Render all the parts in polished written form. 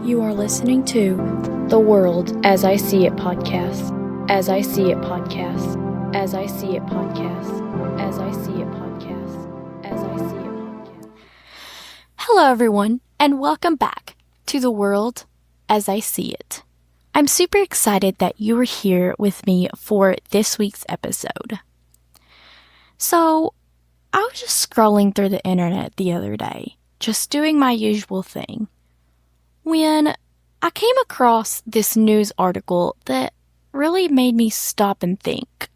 You are listening to The World as I See It podcast. As I see it podcast. As I see it podcast. As I see it podcast. As I see it podcast. Hello, everyone, and welcome back to The World as I See It. I'm super excited that you are here with me for this week's episode. So, I was just scrolling through the internet the other day, just doing my usual thing, when I came across this news article that really made me stop and think.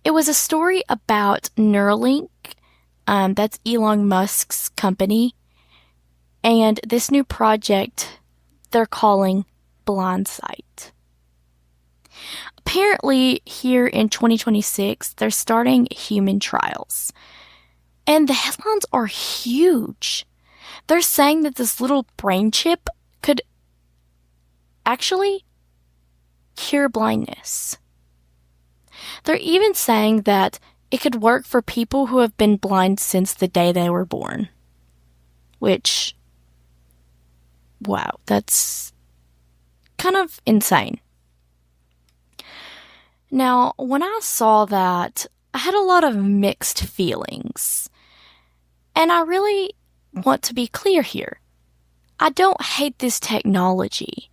It was a story about Neuralink, that's Elon Musk's company, and this new project they're calling Blindness. Apparently, here in 2026, they're starting human trials, and the headlines are huge. They're saying that this little brain chip could actually cure blindness. They're even saying that it could work for people who have been blind since the day they were born. Which, wow, that's kind of insane. Now, when I saw that, I had a lot of mixed feelings. And I really want to be clear here. I don't hate this technology.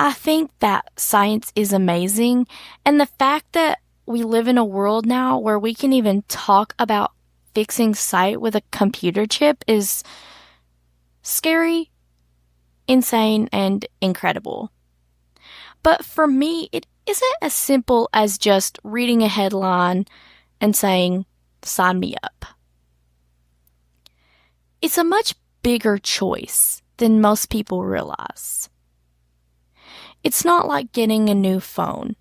I think that science is amazing, and the fact that we live in a world now where we can even talk about fixing sight with a computer chip is scary, insane, and incredible. But for me, it isn't as simple as just reading a headline and saying, "Sign me up." It's a much bigger choice than most people realize. It's not like getting a new phone.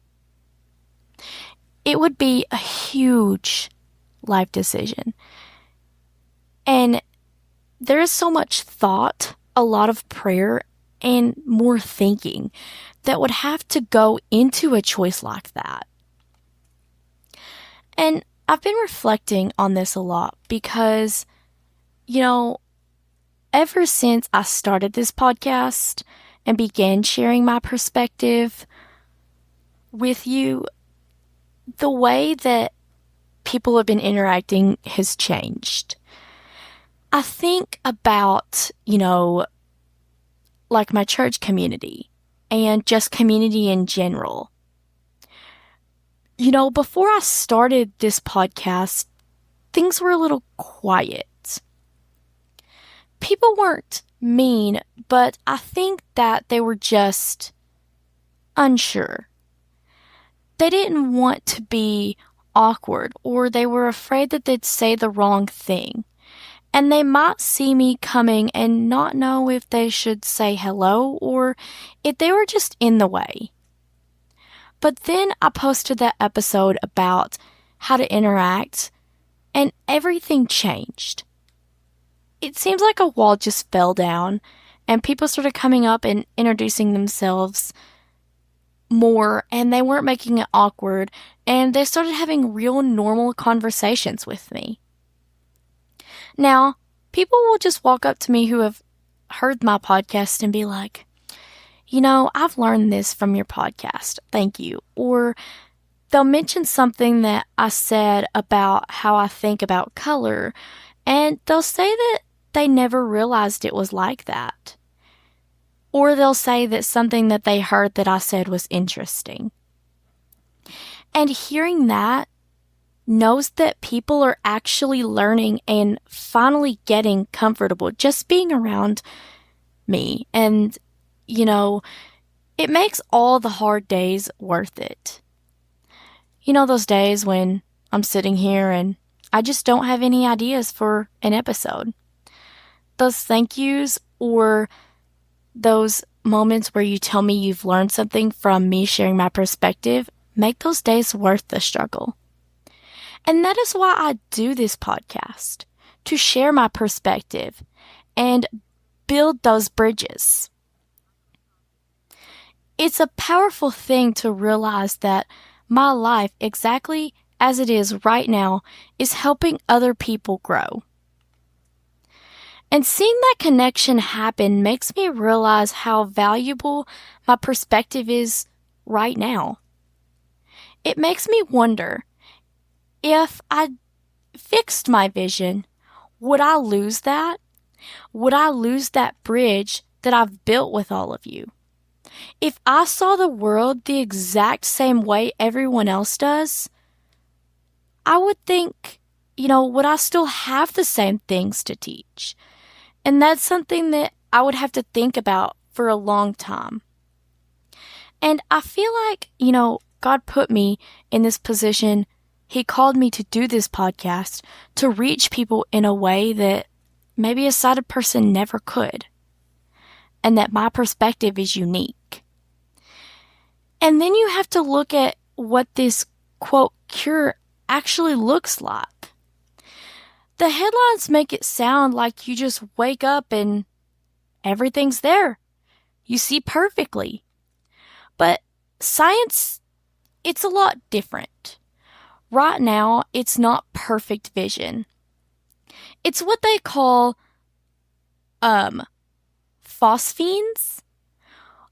It would be a huge life decision. And there is so much thought, a lot of prayer, and more thinking that would have to go into a choice like that. And I've been reflecting on this a lot because, ever since I started this podcast and began sharing my perspective with you, the way that people have been interacting has changed. I think about, like my church community and just community in general. Before I started this podcast, things were a little quiet. People weren't mean, but I think that they were just unsure. They didn't want to be awkward, or they were afraid that they'd say the wrong thing. And they might see me coming and not know if they should say hello or if they were just in the way. But then I posted that episode about how to interact, and everything changed. It seems like a wall just fell down, and people started coming up and introducing themselves more, and they weren't making it awkward, and they started having real normal conversations with me. Now, people will just walk up to me who have heard my podcast and be like, "I've learned this from your podcast. Thank you." Or they'll mention something that I said about how I think about color, and they'll say that they never realized it was like that. Or they'll say that something that they heard that I said was interesting. And hearing that knows that people are actually learning and finally getting comfortable just being around me. And, it makes all the hard days worth it. Those days when I'm sitting here and I just don't have any ideas for an episode. Those thank yous or those moments where you tell me you've learned something from me sharing my perspective make those days worth the struggle. And that is why I do this podcast, to share my perspective and build those bridges. It's a powerful thing to realize that my life, exactly as it is right now, is helping other people grow. And seeing that connection happen makes me realize how valuable my perspective is right now. It makes me wonder, if I fixed my vision, would I lose that? Would I lose that bridge that I've built with all of you? If I saw the world the exact same way everyone else does, I would think, would I still have the same things to teach? And that's something that I would have to think about for a long time. And I feel like, God put me in this position. He called me to do this podcast to reach people in a way that maybe a sighted person never could. And that my perspective is unique. And then you have to look at what this, quote, cure actually looks like. The headlines make it sound like you just wake up and everything's there. You see perfectly. But science, it's a lot different. Right now, it's not perfect vision. It's what they call phosphenes.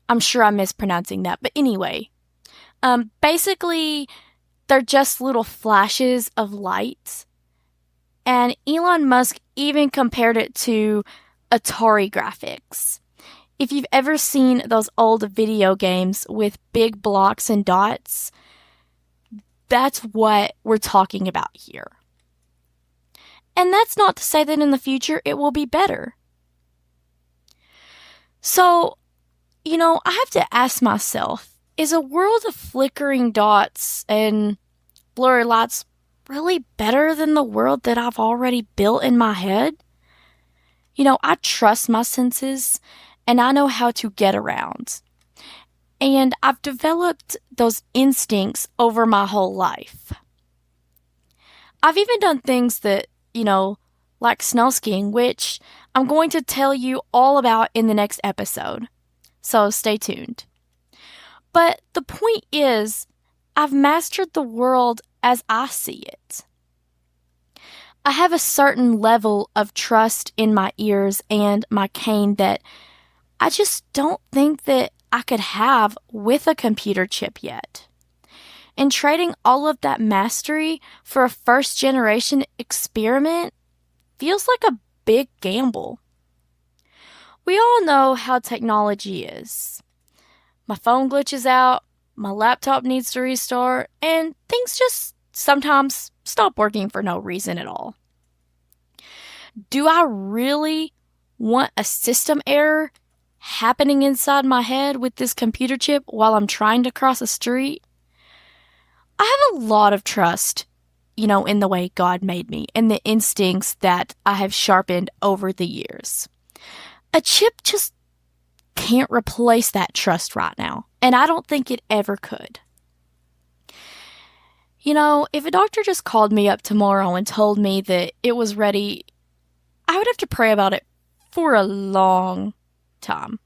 I'm sure I'm mispronouncing that, but anyway. Basically, they're just little flashes of light. And Elon Musk even compared it to Atari graphics. If you've ever seen those old video games with big blocks and dots, that's what we're talking about here. And that's not to say that in the future it will be better. So, I have to ask myself, is a world of flickering dots and blurry lights really better than the world that I've already built in my head? I trust my senses and I know how to get around. And I've developed those instincts over my whole life. I've even done things that, like snow skiing, which I'm going to tell you all about in the next episode. So stay tuned. But the point is, I've mastered the world as I see it. I have a certain level of trust in my ears and my cane that I just don't think that I could have with a computer chip yet. And trading all of that mastery for a first-generation experiment feels like a big gamble. We all know how technology is. My phone glitches out, my laptop needs to restart, and things just sometimes stop working for no reason at all. Do I really want a system error happening inside my head with this computer chip while I'm trying to cross a street? I have a lot of trust, in the way God made me and the instincts that I have sharpened over the years. A chip just can't replace that trust right now, and I don't think it ever could. If a doctor just called me up tomorrow and told me that it was ready, I would have to pray about it for a long time.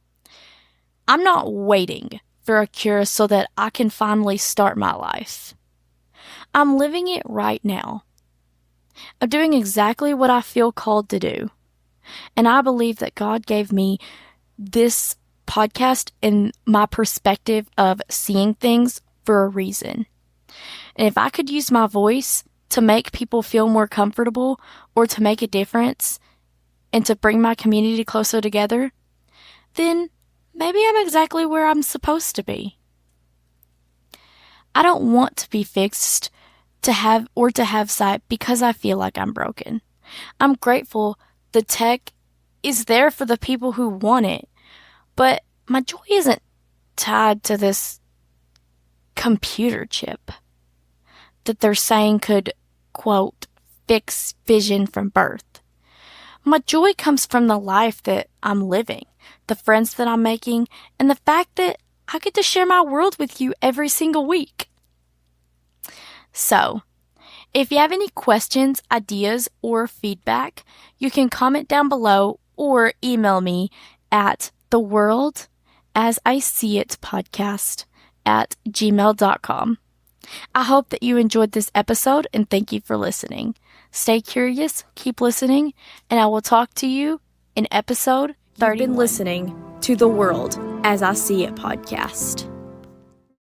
I'm not waiting for a cure so that I can finally start my life. I'm living it right now. I'm doing exactly what I feel called to do. And I believe that God gave me this podcast and my perspective of seeing things for a reason. And if I could use my voice to make people feel more comfortable or to make a difference and to bring my community closer together, then maybe I'm exactly where I'm supposed to be. I don't want to be fixed to have sight because I feel like I'm broken. I'm grateful the tech is there for the people who want it, but my joy isn't tied to this computer chip that they're saying could, quote, fix vision from birth. My joy comes from the life that I'm living, the friends that I'm making, and the fact that I get to share my world with you every single week. So, if you have any questions, ideas, or feedback, you can comment down below or email me at theworldasiseeitpodcast@gmail.com. I hope that you enjoyed this episode and thank you for listening. Stay curious, keep listening, and I will talk to you in episode 31. You've been listening to the World as I See It podcast.